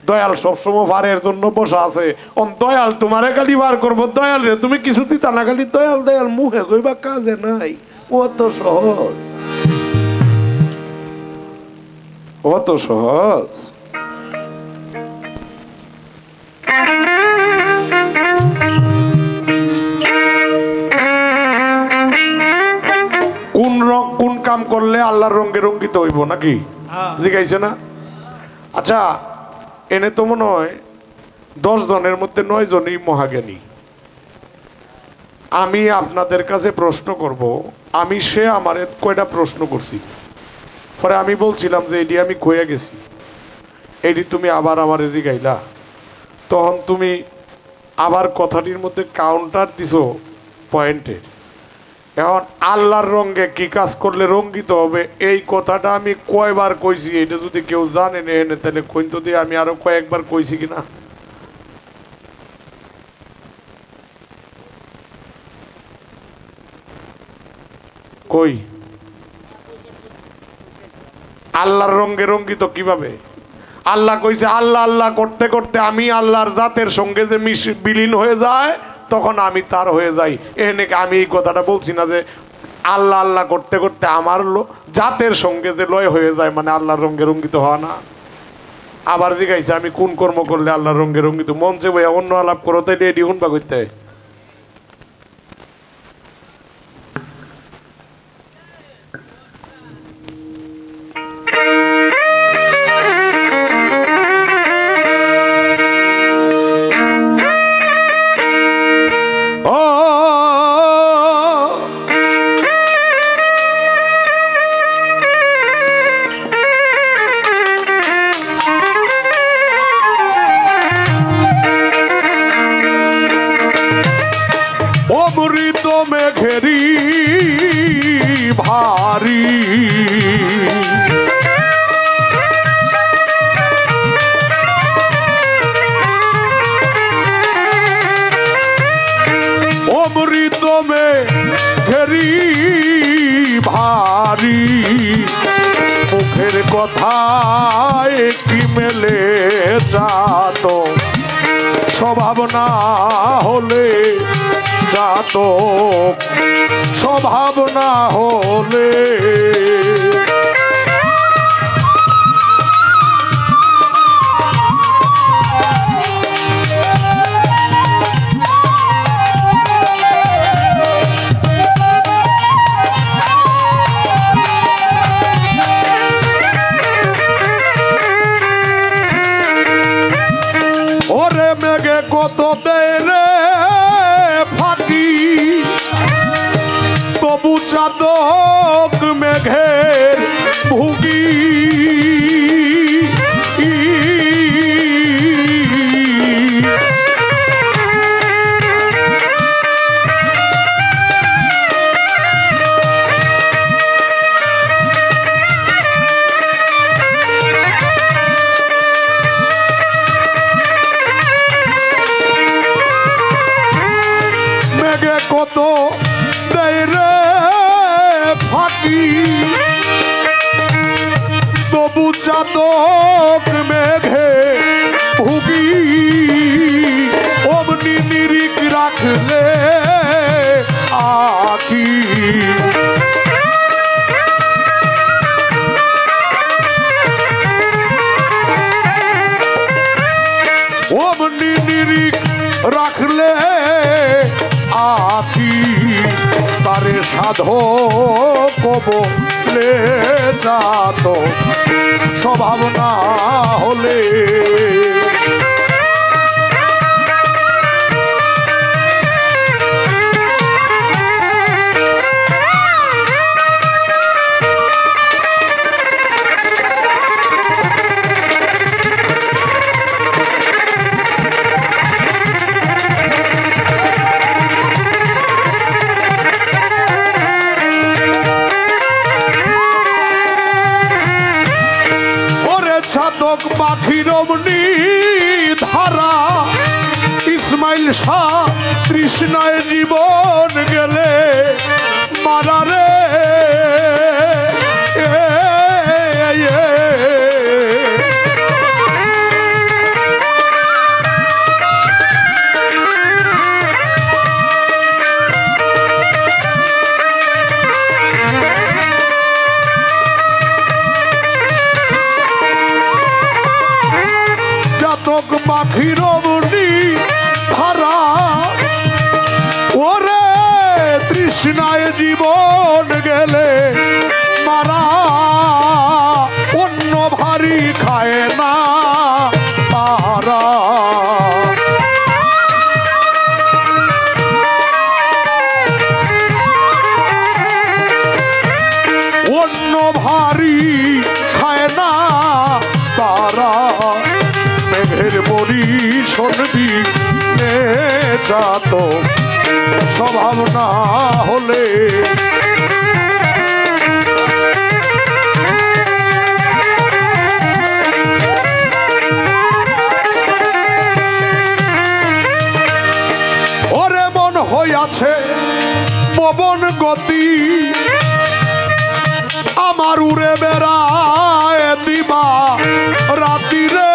দয়াল সবসময় ভারের জন্য বসা আছে, দয়াল তোমারে খালি বার করবো, দয়াল রে তুমি কিছু দিতা না, খালি দয়াল দয়াল মুখে কইবা কাজে নাই। অত সহজ, অত সহজ। কোন কাম করলে আল্লাহর রঙে রঙ্গিত হইব নাকি জিজ্ঞাইছে না? আচ্ছা, এনে তো মনে হয় 10 জনের মধ্যে 9 জনই মহাজ্ঞানী। আমি আপনাদের কাছে প্রশ্ন করব, আমি সে আমারে কয়টা প্রশ্ন করছি, পরে আমি বলছিলাম যে এটি আমি কইয়া গেছি, এটি তুমি আবার আমারে জিগাইলা, তখন তুমি আবার কথাটির মধ্যে কাউন্টার দিছো পয়েন্টে। এখন আল্লাহর রঙে কি কাজ করলে রঙ্গিত হবে, এই কথাটা আমি কয়বার কইছি, এটা যদি কেউ জানে না তাহলে কইতো দিয়ে আমি আরো কয়েকবার কইছি কিনা। কই আল্লাহর রঙে রঙ্গিত কিভাবে? আল্লাহ কইছে আল্লাহ আল্লাহ করতে করতে আমি আল্লাহর জাতের সঙ্গে যে বিলীন হয়ে যায় তখন আমি তার হয়ে যাই। এখানে আমি এই কথাটা বলছি না যে আল্লাহ আল্লাহ করতে করতে আমার জাতের সঙ্গে যে লয় হয়ে যায় মানে আল্লাহর রঙে রঙ্গিত হওয়া না। আবার জিজ্ঞাসা আমি কোন কর্ম করলে আল্লাহর রঙে রঙ্গিত? মঞ্চে ভাইয়া অন্য আলাপ করো তাই এটি শুনবা করতে। অমৃত মেঘেরি ভারী অমৃত মেঘেরি ভারী মুখের কথায় কি মেলে যাত স্বভাব না হলে যাত স্বভাব না হলে ওরে মেঘে কত দেয় রে ফাঁকি তবু চাদক মেঘের ভুগি কত দেয় রে ফাঁকি তবু চাতক মেঘে ভুগি অমনি নিরিখ রাখলে আখি অমনি নিরিখ রাখলে আখি তারে সাধক বলে যাত স্বভাব না হলে পাখির অমনি ধারা ইসমাইল শাহ তৃষ্ণায় জীবন গেলে মারা রে পাখির অমনি ধারা ওরে তৃষ্ণায় জীবন গেলে মারা অন্য ভারী খায় না তারা অন্য ভারী খায় না তারা মেঘের পরিশন দিনে যাত স্বভাব না হলে ওরে মন হইয়াছে পবন গতি আমার উড়ে বেড়ায় দিবা রাতি রে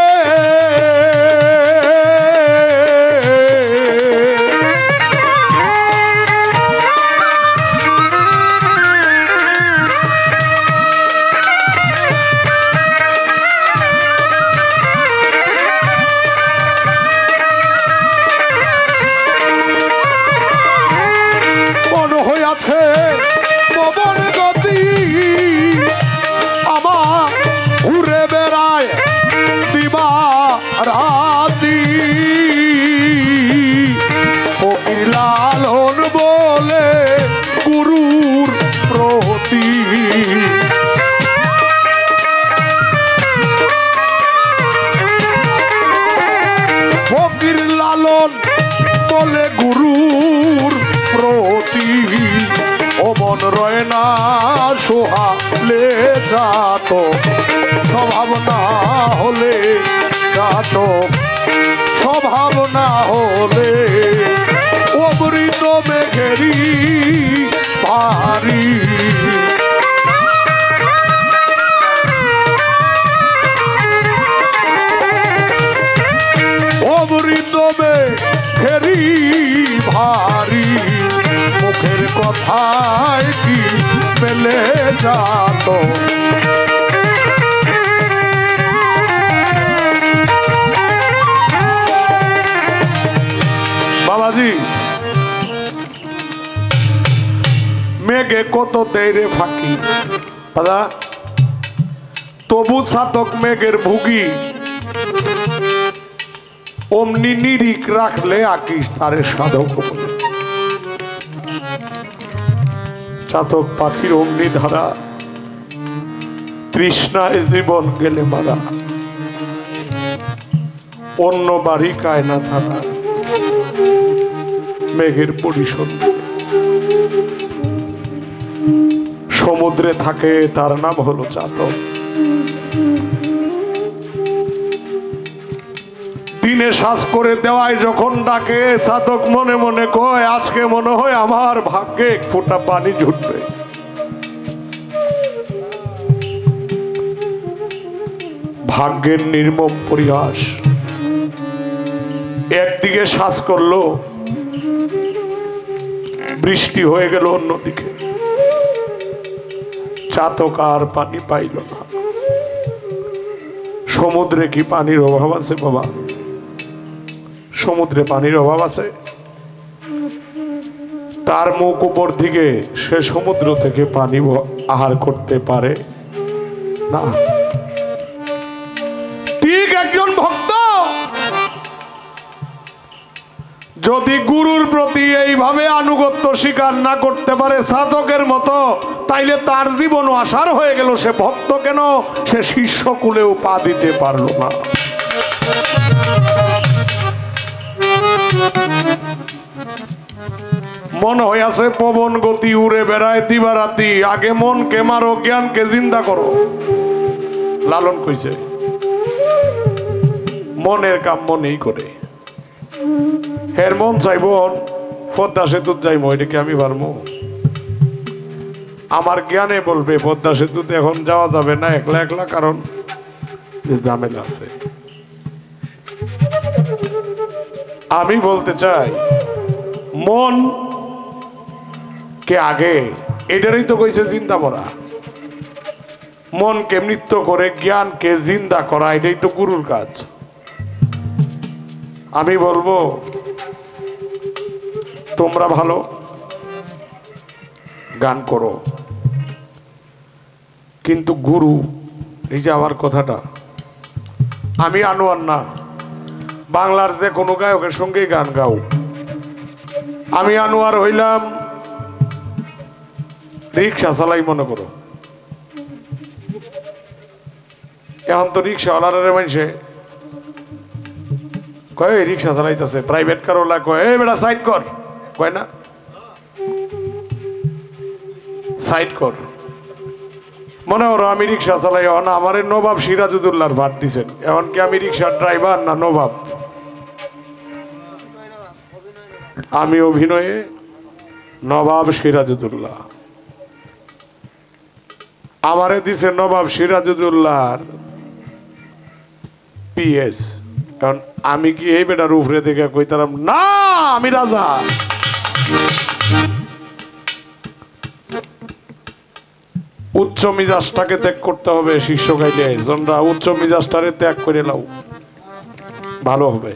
মন হইয়াছে পবন গতি আমার উড়ে বেড়ায় দিবা রাতি ফকির লালন বলে গুরুর প্রতি ফকির লালন বলে গুরুর প্রতি ও মন রয় না সোহালে যাত স্বভাব না হলে যাত স্বভাব না হলে অমৃত মেঘেরি ভারী অমৃত মেঘেরি ভারী মুখের কথায় কি মেলে যাত বাবাজি মেঘে কত দেরে ফাঁকি দাদা তবু সাতক মেঘের ভুগি অমনি নিরিখ রাখলে আকিস তারে সাধক বলে চাতক পাখির অগ্নি ধারা তৃষ্ণায় জীবন গেলে মারা অন্য বাড়ি কায়না থানা মেঘের পরিশোধ সমুদ্রে থাকে তার নাম হলো চাতক দিনে শ্বাস করে দেওয়ায় যখন ডাকে চাতক মনে মনে কয় আজকে মনে হয় আমার ভাগ্যে এক ফোঁটা পানি ঝুটবে ভাগ্যের নির্মম পরিহাস একদিকে শ্বাস করলো বৃষ্টি হয়ে গেল অন্যদিকে চাতক আর পানি পাইল না সমুদ্রে কি পানির অভাব আছে বাবা সমুদ্রে পানির অভাব আছে তার মুখ উপর দিকে সে সমুদ্র থেকে পানি আহার করতে পারে না ঠিক একজন ভক্ত যদি গুরুর প্রতি এইভাবে আনুগত্য স্বীকার না করতে পারে সাধকের মতো তাইলে তার জীবন আসার হয়ে গেল সে ভক্ত কেন সে শিষ্য কুলেও পা দিতে পারল না মন হইয়াছে পবন গতি উড়ে বেড়ায় দিবারাতি আগে মনকে মারো জ্ঞানকে জিন্দা করো লালন কইছে মনের কাম মনেই করে। হের মন চাইব পদ্মা সেতুত যাইব, এটাকে আমি পারবো? আমার জ্ঞানে বলবে পদ্মা সেতুতে এখন যাওয়া যাবে না একলা একলা, কারণ ঝামেলা আছে। আমি বলতে চাই মন কে আগে, এটারই তো কইছে চিন্তা করা। মনকে মৃত্যু করে জ্ঞানকে জিন্দা করা, এটাই তো গুরুর কাজ। আমি বলবো তোমরা ভালো গান করো, কিন্তু গুরু, এই যে আমার কথাটা, আমি আনোয়ার না, বাংলার যে কোনো গায়কের সঙ্গেই গান গাও। আমি আনোয়ার হইলাম রিক্সা চালাই মনে করো, এখন তো রিক্সাওয়ালারে মানুষে কয় রিক্সা চালাইতেছে, প্রাইভেট কারওয়ালা কয় এই বেটা সাইড কর, কয় না সাইড কর। মনে করো আমি রিক্সা চালাই, এখন আমার নবাব সিরাজউদ্দৌলার ভাট দিছেন, এখন কি আমি রিক্সার ড্রাইভার না নবাব? আমি অভিনয়ে নবাব সিরাজউদ্দৌলা, আমারে দিছে নবাব সিরাজউদ্দৌলার পিএস। কারণ আমি কি এই বেটার উপরে দেখে কইতাম না আমি রাজা? উচ্চ মিজাজটাকে ত্যাগ করতে হবে। শীর্ষ গাইলে জনরা উচ্চ মিজাজটারে ত্যাগ করে নাও, ভালো হবে।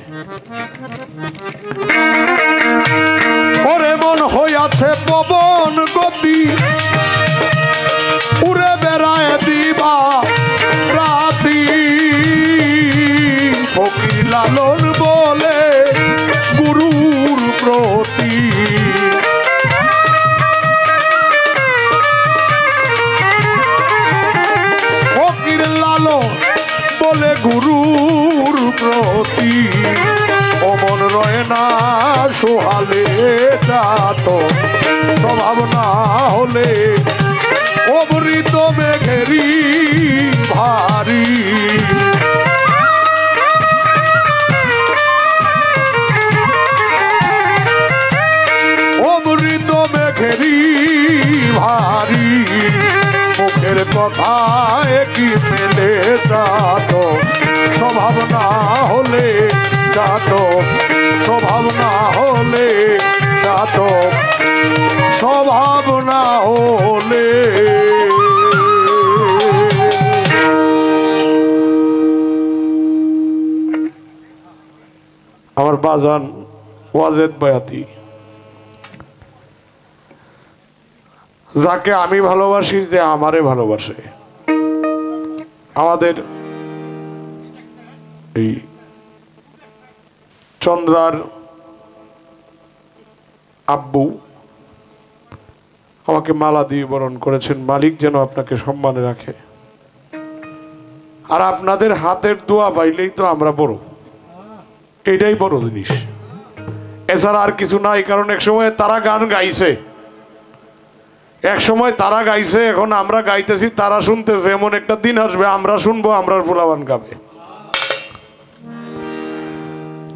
ওরে মন হইয়াছে পবন গতি, উড়ে বেড়ায় দিবা রাতি, ফকির লালন বলে গুরুর প্রতি। ফকির লালন বলে গুরুর প্রতি, অমন রয় না সোহালে যাত, স্বভাব না হলে অমৃত মেঘেরি ভারী। অমৃত মেঘেরি ভারী, মুখের কথায় কি মেলে যাত, স্বভাব না হলে যাত, স্বভাব না হলে যাত, স্বভাব না হলে। আমার বাজান ওয়াজেদ বয়াতি, যাকে আমি ভালোবাসি, যে আমারে ভালোবাসে। আমাদের এই চন্দ্রার আব্বু আমাকে মালা দিয়ে বরণ করেছেন। মালিক যেন আপনাকে সম্মানে রাখে। আর আপনাদের হাতের দোয়া পাইলেই তো আমরা বড়, এটাই বড় জিনিস, এছাড়া আর কিছু নাই। কারণ এক সময় তারা গান গাইছে, এক সময় তারা গাইছে, এখন আমরা গাইতেছি, তারা শুনতেছে। এমন একটা দিন আসবে আমরা শুনবো, আমরা পোলাবান গাবে।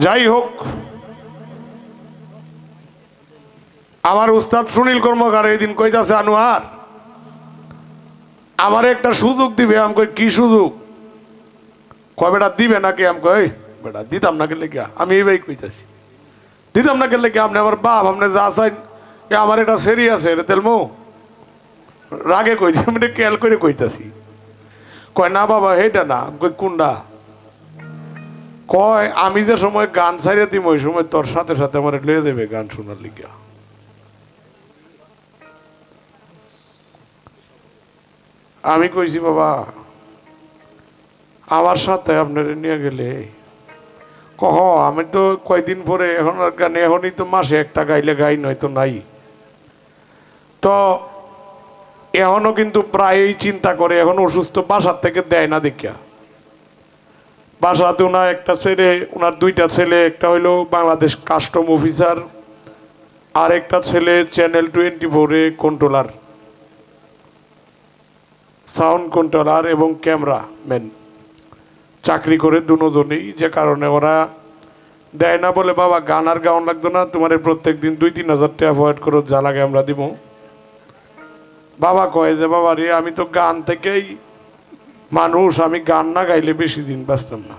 যাই হোক, আমার উস্তাদ সুনীল কর্মকার এই দিন কইতাছে আনোয়ার আমার একটা সুযোগ দিবে। আমি কই কি সুযোগ? কয় বেটা দিবে নাকি? আমি কই বেটা দিতাম না গেলে গিয়া, আমি এই ভাই কইতাছি দিতাম না গেলে গিয়া, আপনি আমার বাপ, আপনি যা চাইন আমার এটা সেরি আছে, এটা তেলমো রাগে কইছি, আমি এটা খেয়াল করে কইতাছি। কয় না বাবা এইটা না। কই কোনটা? কয় আমি যে সময় গান ছাড়িয়ে দিব ওই সময় তোর সাথে সাথে আমার লয়ে দেবে গান শোনার লিগা। আমি কইছি বাবা আমার সাথে আপনার নিয়ে গেলে কহ আমি তো কয়দিন পরে এখন আর গান, এখনই তো মাসে একটা গাইলে গাই, নয়তো নাই। তো এখনো কিন্তু প্রায়ই চিন্তা করে, এখন অসুস্থ, বাসার থেকে দেয় না দেখিয়া। বাসাতে ওনার একটা ছেলে, ওনার দুইটা ছেলে, একটা হইলো বাংলাদেশ কাস্টম অফিসার, আর একটা ছেলে চ্যানেল 24-এ কন্ট্রোলার, সাউন্ড কন্ট্রোলার এবং ক্যামেরা ম্যান। চাকরি করে দুজনেই, যে কারণে ওরা দেয় না বলে বাবা গান আর গাউন লাগতো না, তোমার প্রত্যেক দিন 2-3 হাজার টাকা অ্যাভয়েড করো, যা লাগে আমরা দিব। বাবা কয় যে বাবা রে আমি তো গান থেকেই মানুষ, আমি গান না গাইলে বেশি দিন বাঁচতাম না।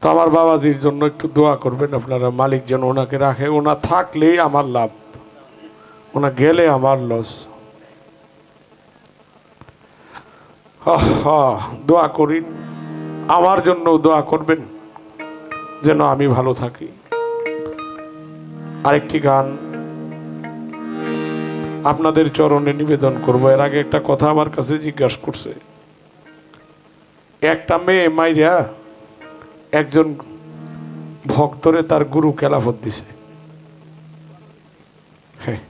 তো আমার বাবাজির জন্য একটু দোয়া করবেন আপনারা, মালিক যেন ওনাকে রাখে। ওনা থাকলেই আমার লাভ, ওনা গেলে আমার লস। দোয়া করি, আমার জন্য দোয়া করবেন যেন আমি ভালো থাকি। আরেকটি গান আপনাদের চরণে নিবেদন করব। এর আগে একটা কথা আমার কাছে জিজ্ঞাসা করছে, একটা মেয়ে মাইরা একজন ভক্তরে তার গুরু খেলাফত দিছে। হ্যাঁ,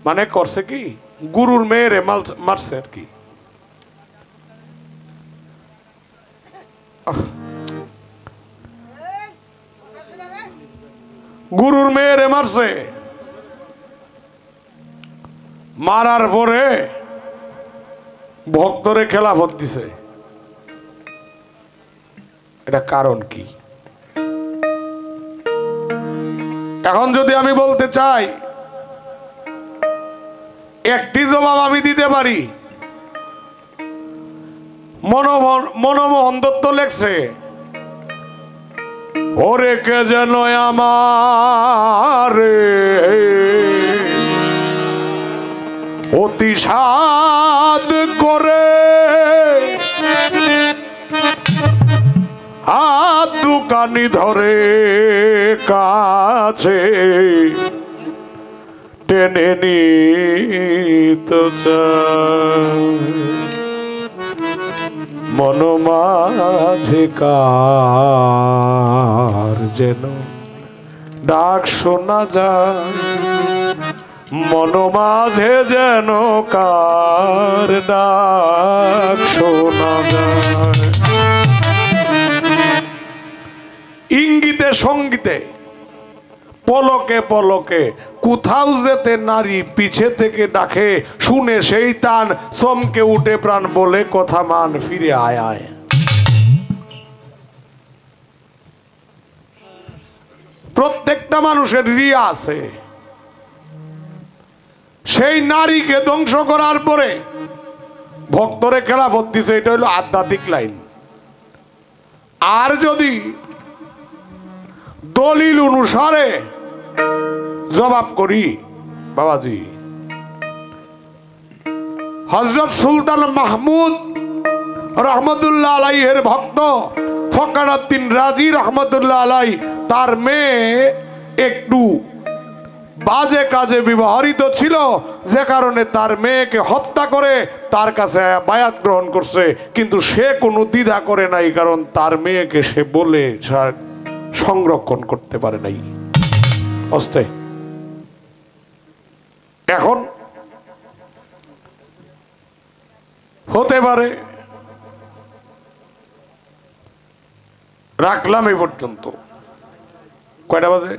মানে করছে কি, গুরুর মেয়েরে মারছে আর কি। গুরুর মেয়েরে মারছে, মারার পরে ভক্তরে খেলাফত দিছে। এটা কারণ কি? এখন যদি আমি বলতে চাই, একটি জবাব আমি দিতে পারি। মনমোহন দত্ত লেখছে, ওরে কে যেন আমার অতি সাদ করে হাত দুকানি ধরে কাছে টেনে নিত মন মাঝে কার যেন ডাক শোনা যায়, মন মাঝে যেন কার ডাক শোনা যায়। ইঙ্গিতে সঙ্গীতে পলকে পলকে কোথাও যেতে নারী পিছে থেকে ডাকে, শুনে সেই তান চমকে উঠে প্রাণ বলে কথা মান ফিরে আয় আয়। প্রত্যেকটা মানুষের রিয়া আছে, সেই নারীকে ধ্বংস করার পরে ভক্তরে খেলাফত দিছে। এটা হলো আধ্যাত্মিক লাইন। আর যদি দলিল অনুসারে জবাব করি, বাবাজি হযরত সুলতান মাহমুদ রহমতুল্লাহ আলাইহির ভক্ত ফখরুদ্দিন রাজি রহমতুল্লাহ আলাই, তার মেয়ে একটু বাজে কাজে ব্যবহৃত ছিল, যে কারণে তার মেয়েকে হত্যা করে তার কাছে বায়াত গ্রহণ করছে। কিন্তু সে কোনো দ্বিধা করে নাই, কারণ তার মেয়েকে সে বলে সংরক্ষণ করতে পারে নাই অস্তে। এখন হতে পারে, রাখলাম এই পর্যন্ত। কয়টা বাজে?